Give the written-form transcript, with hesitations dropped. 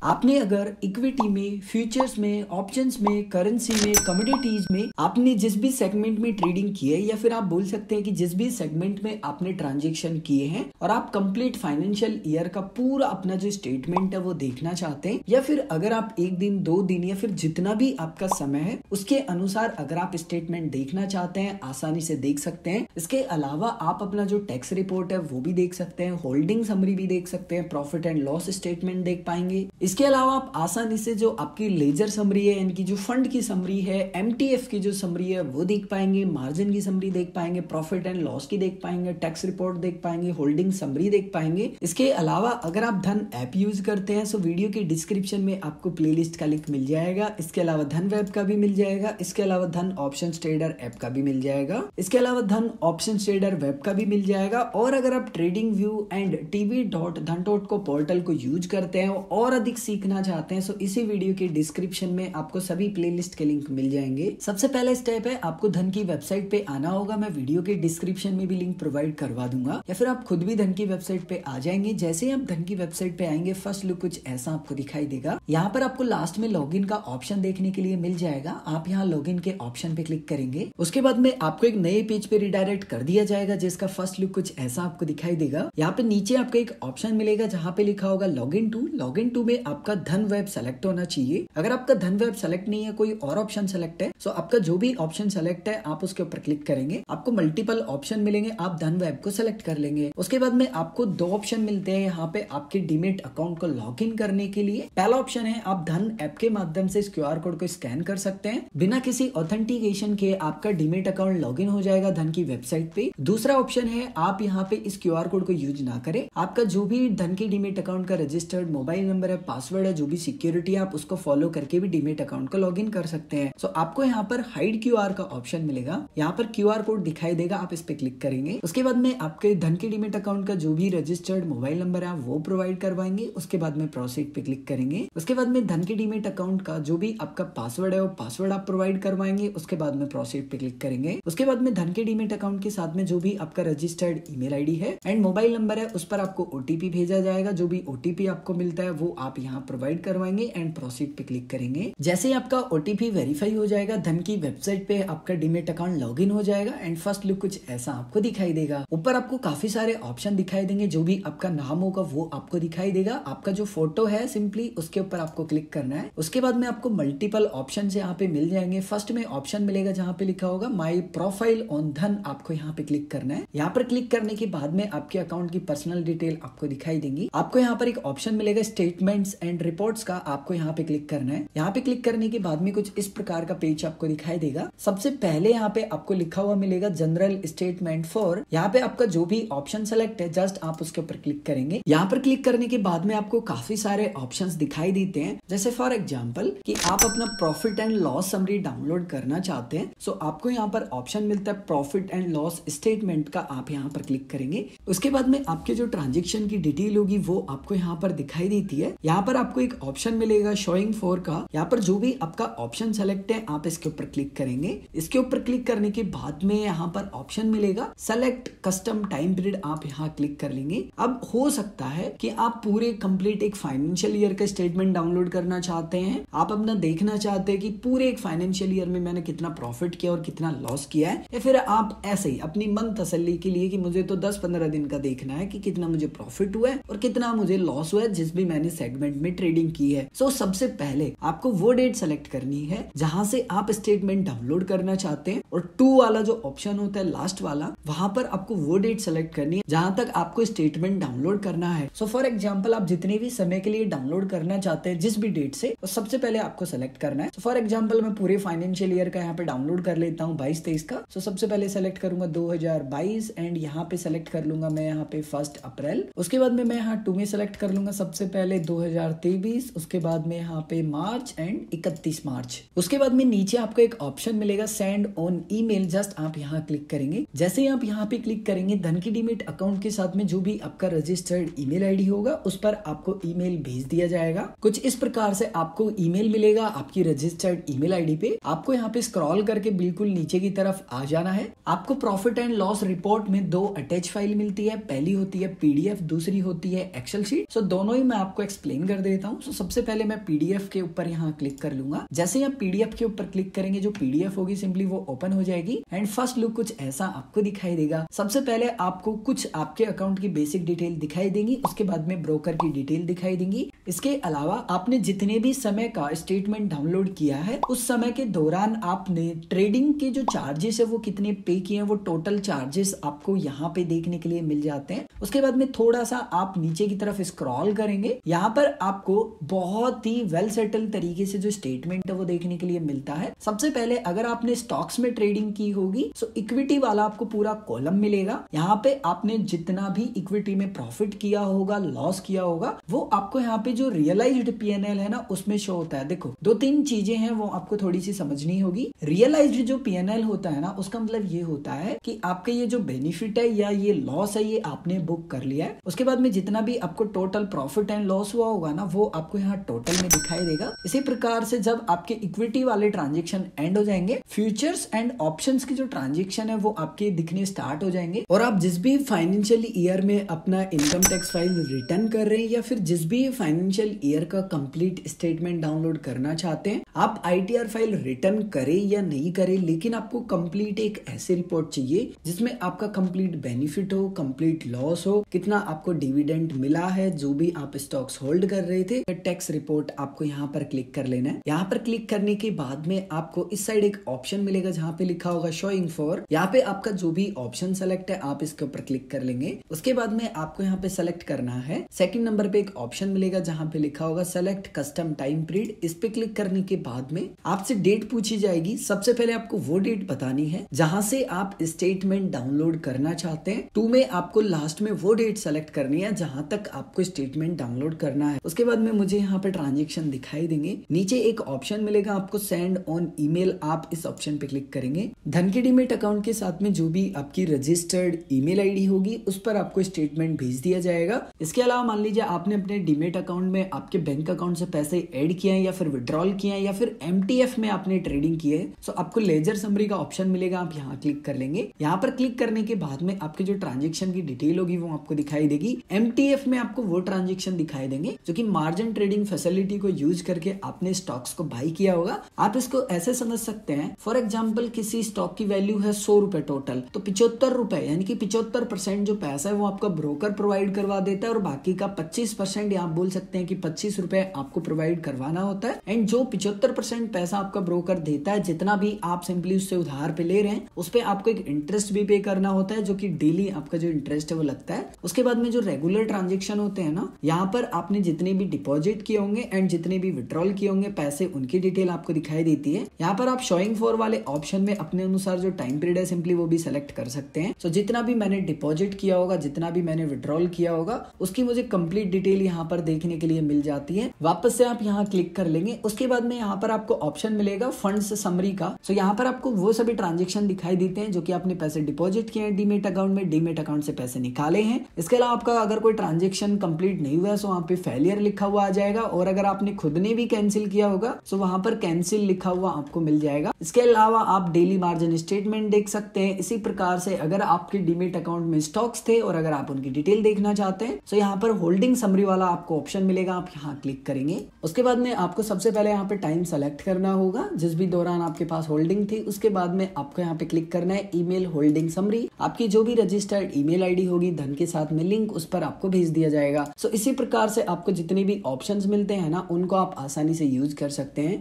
आपने अगर इक्विटी में, फ्यूचर्स में, ऑप्शंस में, करेंसी में, कमोडिटीज में आपने जिस भी सेगमेंट में ट्रेडिंग की है, या फिर आप बोल सकते हैं कि जिस भी सेगमेंट में आपने ट्रांजेक्शन किए हैं और आप कंप्लीट फाइनेंशियल ईयर का पूरा अपना जो स्टेटमेंट है वो देखना चाहते हैं, या फिर अगर आप एक दिन, 2 दिन या फिर जितना भी आपका समय है उसके अनुसार अगर आप स्टेटमेंट देखना चाहते हैं, आसानी से देख सकते हैं। इसके अलावा आप अपना जो टैक्स रिपोर्ट है वो भी देख सकते हैं, होल्डिंग समरी भी देख सकते हैं, प्रॉफिट एंड लॉस स्टेटमेंट देख पाएंगे। इसके अलावा आप आसानी से जो आपकी लेजर समरी है, यानी कि जो फंड की समरी है, एमटीएफ की जो समरी है वो देख पाएंगे, मार्जिन की समरी देख पाएंगे, प्रॉफिट एंड लॉस की देख पाएंगे, टैक्स रिपोर्ट देख पाएंगे, होल्डिंग समरी देख पाएंगे। इसके अलावा अगर आप धन ऐप यूज करते हैं तो वीडियो के डिस्क्रिप्शन में आपको प्लेलिस्ट का लिंक मिल जाएगा। इसके अलावा धन वेब का भी मिल जाएगा। इसके अलावा धन ऑप्शन ट्रेडर ऐप का भी मिल जाएगा। इसके अलावा धन ऑप्शन ट्रेडर वेब का भी मिल जाएगा। और अगर आप trading view and tv.dhan.co portal को यूज करते हैं और अधिक सीखना चाहते हैं तो इसी वीडियो के डिस्क्रिप्शन में आपको सभी प्लेलिस्ट के लिंक मिल जाएंगे। सबसे पहला स्टेप है आपको धन की वेबसाइट पे आना होगा। मैं वीडियो के डिस्क्रिप्शन में भी लिंक प्रोवाइड करवा दूंगा, या फिर आप खुद भी धन की वेबसाइट पे आ जाएंगे। जैसे ही आप धन की वेबसाइट पे आएंगे फर्स्ट लुक कुछ ऐसा आपको दिखाई देगा। यहाँ पर आपको लास्ट में लॉगिन का ऑप्शन देखने के लिए मिल जाएगा। आप यहाँ लॉगिन के ऑप्शन पे क्लिक करेंगे। उसके बाद में आपको एक नए पेज पे रिडायरेक्ट कर दिया जाएगा जिसका फर्स्ट लुक कुछ ऐसा आपको दिखाई देगा। यहाँ पे नीचे आपको एक ऑप्शन मिलेगा जहाँ पे लिखा होगा लॉगिन टू में आपका धन वेब सेलेक्ट होना चाहिए। अगर आपका धन वेब सेलेक्ट नहीं है, कोई और ऑप्शन सेलेक्ट है, तो आपका जो भी ऑप्शन सेलेक्ट है आप उसके ऊपर क्लिक करेंगे। आपको मल्टीपल ऑप्शन मिलेंगे, आप धन वेब को सेलेक्ट कर लेंगे। उसके बाद में आपको 2 ऑप्शन मिलते हैं यहाँ पे आपके डीमेट अकाउंट को लॉग इन करने के लिए। पहला ऑप्शन है आप धन ऐप के माध्यम से इस QR कोड को स्कैन कर सकते हैं, बिना किसी ऑथेंटिकेशन के आपका डीमेट अकाउंट लॉग इन हो जाएगा धन की वेबसाइट पे। दूसरा ऑप्शन है आप यहाँ पे इस QR कोड को यूज ना करें, आपका जो भी धन के डीमेट अकाउंट का रजिस्टर्ड मोबाइल नंबर है, पासवर्ड है, जो भी सिक्योरिटी है, आप उसको फॉलो करके भी डीमेट अकाउंट को लॉग इन कर सकते हैं। सो आपको यहाँ पर हाइड QR का ऑप्शन मिलेगा। यहाँ पर QR कोड दिखाई देगा, आप इस पे क्लिक करेंगे। उसके बाद में आपके धन के डीमेट अकाउंट का जो भी रजिस्टर्ड मोबाइल नंबर है वो प्रोवाइड करवाएंगे। उसके बाद में प्रोसीड पे क्लिक करेंगे। उसके बाद में धन के डीमेट अकाउंट का जो भी आपका पासवर्ड है वो पासवर्ड आप प्रोवाइड करवाएंगे। उसके बाद में प्रोसीड पे क्लिक करेंगे। उसके बाद में धन के डीमेट अकाउंट के साथ में जो भी आपका रजिस्टर्ड ईमेल आईडी है एंड मोबाइल नंबर है उस पर आपको OTP भेजा जाएगा। जो भी OTP आपको मिलता है वो आप यहाँ प्रोवाइड करवाएंगे एंड प्रोसीड पे क्लिक करेंगे। जैसे ही आपका OTP वेरीफाई हो जाएगा धन की वेबसाइट पे आपका डीमेट अकाउंट लॉगिन हो जाएगा एंड फर्स्ट लुक कुछ ऐसा आपको दिखाई देगा। ऊपर आपको काफी सारे ऑप्शन दिखाई देंगे, जो भी आपका नाम होगा वो आपको दिखाई देगा। आपका जो फोटो है सिंपली उसके ऊपर आपको क्लिक करना है। उसके बाद में आपको मल्टीपल ऑप्शन यहाँ पे मिल जाएंगे। फर्स्ट में ऑप्शन मिलेगा जहाँ पे लिखा होगा माई प्रोफाइल ऑन धन, आपको यहाँ पे क्लिक करना है। यहाँ पर क्लिक करने के बाद में आपके अकाउंट की पर्सनल डिटेल आपको दिखाई देंगी। आपको यहाँ पर एक ऑप्शन मिलेगा स्टेटमेंट्स एंड रिपोर्ट्स का, आपको यहाँ पे क्लिक करना है। यहाँ पे क्लिक करने के बाद में कुछ इस प्रकार का पेज आपको दिखाई देगा। सबसे पहले यहाँ पे आपको लिखा हुआ मिलेगा जनरल स्टेटमेंट फॉर। यहाँ पे आपका जो भी ऑप्शन सेलेक्ट है जस्ट आप उसके ऊपर क्लिक करेंगे। यहाँ पर क्लिक करने के बाद में आपको काफी सारे ऑप्शंस दिखाई देते हैं। जैसे फॉर एग्जांपल कि आप अपना profit and loss summary download करना चाहते हैं, सो आपको यहाँ पर ऑप्शन मिलता है प्रॉफिट एंड लॉस स्टेटमेंट का, आप यहाँ पर क्लिक करेंगे। उसके बाद में आपके जो ट्रांजेक्शन की डिटेल होगी वो आपको यहाँ पर दिखाई देती है। यहाँ पर आपको एक ऑप्शन मिलेगा शोइंग फॉर का। यहाँ पर जो भी आपका ऑप्शन सेलेक्ट है आप इसके ऊपर क्लिक करेंगे। इसके ऊपर क्लिक करने के बाद में यहाँ पर ऑप्शन मिलेगा सेलेक्ट कस्टम टाइम पीरियड, आप यहाँ क्लिक कर लेंगे। अब हो सकता है कि आप पूरे कंप्लीट एक फाइनेंशियल ईयर का स्टेटमेंट डाउनलोड करना चाहते हैं, आप अपना देखना चाहते हैं कि पूरे एक फाइनेंशियल ईयर में मैंने कितना प्रॉफिट किया और कितना लॉस किया है, या फिर आप ऐसे ही अपनी मन तसल्ली के लिए कि मुझे तो 10-15 दिन का देखना है कि कितना मुझे प्रॉफिट हुआ है और कितना मुझे लॉस हुआ है जिस भी मैंने सेगमेंट में ट्रेडिंग की है। सो सबसे पहले आपको वो डेट सेलेक्ट करनी है जहां से आप स्टेटमेंट डाउनलोड करना चाहते हैं, और 2 वाला जो ऑप्शन होता है लास्ट वाला, वहां पर आपको वो डेट सेलेक्ट करनी है जहां तक आपको स्टेटमेंट डाउनलोड करना है। सो फॉर एग्जांपल आप जितने भी समय के लिए डाउनलोड करना चाहते हैं जिस भी डेट से, तो सबसे पहले आपको सेलेक्ट करना है। फॉर एग्जांपल मैं पूरे फाइनेंशियल ईयर का यहाँ पे डाउनलोड कर लेता हूँ 22-23 का। सो सबसे पहले सेलेक्ट करूंगा 2022 एंड यहाँ पे सेलेक्ट कर लूंगा मैं यहाँ पे 1 अप्रैल। उसके बाद में मैं यहाँ 2 में सेलेक्ट कर लूंगा सबसे पहले 2023। उसके बाद में यहाँ पे मार्च एंड 31 मार्च। उसके बाद में नीचे आपको एक ऑप्शन मिलेगा सेंड ऑन ईमेल, जस्ट आप यहाँ क्लिक करेंगे। जैसे ही आप यहाँ पे क्लिक करेंगे धन की डीमेट अकाउंट के साथ में जो भी आपका रजिस्टर्ड ईमेल आईडी होगा उस पर आपको ईमेल भेज दिया जाएगा। कुछ इस प्रकार से आपको ईमेल मिलेगा आपकी रजिस्टर्ड ईमेल आईडी पे। आपको यहाँ पे स्क्रॉल करके बिल्कुल नीचे की तरफ आ जाना है। आपको प्रॉफिट एंड लॉस रिपोर्ट में 2 अटैच फाइल मिलती है। पहली होती है PDF, दूसरी होती है एक्सेल शीट। सो दोनों ही मैं आपको एक्सप्लेन कर देता हूँ। सबसे पहले मैं पीडीएफ के ऊपर यहाँ क्लिक कर लूंगा। जैसे आप पीडीएफ के ऊपर क्लिक करेंगे जो पीडीएफ होगी सिंपली वो ओपन हो जाएगी एंड फर्स्ट लुक कुछ ऐसा आपको दिखाई देगा। सबसे पहले आपको कुछ आपके अकाउंट की बेसिक डिटेल दिखाई देंगी, उसके बाद में ब्रोकर की डिटेल दिखाई देंगी। इसके अलावा आपने जितने भी समय का स्टेटमेंट डाउनलोड किया है उस समय के दौरान आपने ट्रेडिंग के जो चार्जेस है वो कितने पे किए हैं, वो टोटल चार्जेस आपको यहाँ पे देखने के लिए मिल जाते हैं। उसके बाद में थोड़ा सा आप नीचे की तरफ स्क्रॉल करेंगे, यहाँ पर आपको बहुत ही वेल सेटल तरीके से जो स्टेटमेंट है वो देखने के लिए मिलता है। सबसे पहले अगर आपने स्टॉक्स में ट्रेडिंग की होगी तो इक्विटी वाला आपको पूरा कॉलम मिलेगा। यहाँ पे आपने जितना भी इक्विटी में प्रॉफिट किया होगा, लॉस किया होगा, वो आपको यहाँ पे जो रियलाइज्ड पीएनएल है ना उसमें शो होता है। देखो 2-3 चीजें हैं वो आपको थोड़ी सी समझनी होगी। रियलाइज्ड जो पीएनएल होता है ना उसका मतलब ये होता है कि आपके ये जो बेनिफिट है या ये लॉस है ये आपने बुक कर लिया है। उसके बाद में जितना भी आपको टोटल प्रॉफिट एंड लॉस हुआ होगा ना वो आपको यहाँ टोटल में दिखाई देगा। इसी प्रकार से जब आपके इक्विटी वाले ट्रांजेक्शन एंड हो जाएंगे, फ्यूचर्स एंड ऑप्शंस की जो ट्रांजेक्शन है वो आपके दिखने स्टार्ट हो जाएंगे। और आप जिस भी फाइनेंशियल ईयर में अपना इनकम टैक्स फाइल रिटर्न कर रहे हैं या फिर जिस भी फाइनेंशियल ईयर का कंप्लीट स्टेटमेंट डाउनलोड करना चाहते हैं, आप आईटीआर फाइल रिटर्न करें या नहीं करें, लेकिन आपको कंप्लीट एक ऐसी रिपोर्ट चाहिए जिसमें आपका कंप्लीट बेनिफिट हो, कंप्लीट लॉस हो, कितना आपको डिविडेंड मिला है, जो भी आप स्टॉक्स होल्ड कर रहे थे। टैक्स रिपोर्ट आपको यहाँ पर क्लिक कर लेना है। यहाँ पर क्लिक करने के बाद में आपको इस साइड एक ऑप्शन मिलेगा जहाँ पे लिखा होगा शोइंग फॉर। यहाँ पे आपका जो भी ऑप्शन सेलेक्ट है आप इसके ऊपर क्लिक कर लेंगे। उसके बाद में आपको यहाँ पे सेलेक्ट करना है। सेकंड नंबर पे एक ऑप्शन मिलेगा जहाँ पे लिखा होगा सेलेक्ट कस्टम टाइम पीरियड। इस पे क्लिक करने के बाद में आपसे डेट पूछी जाएगी। सबसे पहले आपको वो डेट बतानी है जहाँ से आप स्टेटमेंट डाउनलोड करना चाहते हैं। 2 में आपको लास्ट में वो डेट सेलेक्ट करनी है जहाँ तक आपको स्टेटमेंट डाउनलोड करना है। उसके बाद में मुझे यहाँ पे ट्रांजेक्शन दिखाई देंगे। नीचे एक ऑप्शन मिलेगा आपको सेंड ऑन ईमेल, आप इस ऑप्शन पे क्लिक करेंगे। धन के डीमेट अकाउंट के साथ में जो भी आपकी रजिस्टर्ड ईमेल आईडी होगी उस पर आपको स्टेटमेंट भेज दिया जाएगा। इसके अलावा मान लीजिए आपने अपने डीमेट अकाउंट में आपके बैंक अकाउंट से पैसे ऐड किए हैं या फिर विड्रॉल किए हैं या फिर एमटीएफ में आपने ट्रेडिंग की है, तो आपको लेजर समरी का ऑप्शन मिलेगा, आप यहाँ क्लिक कर लेंगे। यहाँ पर क्लिक करने के बाद में आपके जो ट्रांजेक्शन की डिटेल होगी वो आपको दिखाई देगी। एमटीएफ में आपको वो ट्रांजेक्शन दिखाई देंगे जो कि मार्जिन ट्रेडिंग फैसिलिटी को यूज करके आपने स्टॉक्स को बाई किया होगा। आप इसको ऐसे समझ सकते हैं, फॉर एग्जाम्पल किसी स्टॉक की वैल्यू है 100 रुपए टोटल, तो 75 रुपए यानी कि 75% जो पैसा है वो आपका ब्रोकर प्रोवाइड करवा देता है और बाकी का 25% या आप बोल सकते हैं कि 25 रुपए आपको प्रोवाइड करवाना होता है। एंड जो 75% पैसा आपका ब्रोकर देता है, जितना भी आप सिंपली उससे उधार पे ले रहे हैं उस पे आपको एक इंटरेस्ट भी पे करना होता है जो कि डेली आपका जो इंटरेस्ट है वो लगता है। उसके बाद में जो रेगुलर ट्रांजेक्शन होते हैं ना, यहाँ पर आपने जितने भी डिपॉजिट किए होंगे एंड जितने भी विड्रॉल किए होंगे पैसे, उनकी डिटेल आपको दिखाई देती है। यहाँ पर आप शोइंग फॉर वाले ऑप्शन में अपने अनुसार जो टाइम पीरियड है सिंपली वो भी सिलेक्ट कर सकते हैं। सो जितना भी मैंने डिपॉजिट किया होगा, जितना भी मैंने विड्रॉल किया होगा, उसकी मुझे कंप्लीट डिटेल यहाँ पर देखने के लिए मिल जाती है। वापस से आप यहाँ क्लिक कर लेंगे। उसके बाद में यहाँ पर आपको ऑप्शन मिलेगा फंड्स समरी का। सो यहाँ पर आपको वो सभी ट्रांजेक्शन दिखाई देते हैं जो कि आपने पैसे डिपॉजिट किए हैं डीमेट अकाउंट में, डीमेट अकाउंट से पैसे निकाले हैं। इसके अलावा आपका अगर कोई ट्रांजेक्शन कंप्लीट नहीं हुआ तो वहाँ पे फेलियर लिखा हुआ आ जाएगा, और अगर आपने खुद ने भी कैंसिल किया होगा तो वहाँ पर कैंसिल लिखा हुआ आपको मिल जाएगा। इसके अलावा आप डेली मार्जिन स्टेटमेंट देख सकते हैं। इसी प्रकार से अगर आपके डीमेट अकाउंट में स्टॉक्स थे और अगर आप उनकी डिटेल देखना चाहते हैं तो यहाँ पर होल्डिंग समरी वाला आपको ऑप्शन मिलेगा, आप यहाँ क्लिक करेंगे। उसके बाद में आपको सबसे पहले यहाँ पे टाइम सेलेक्ट करना होगा जिस भी दौरान आपके पास होल्डिंग थी। उसके बाद में आपको यहाँ पे क्लिक करना है ईमेल होल्डिंग समरी। आपकी जो भी रजिस्टर्ड ईमेल आईडी होगी धन के साथ में लिंक, उस पर आपको भेज दिया जाएगा। सो इसी प्रकार से आपको जितने भी ऑप्शंस मिलते हैं ना उनको आप आसानी से यूज कर सकते हैं।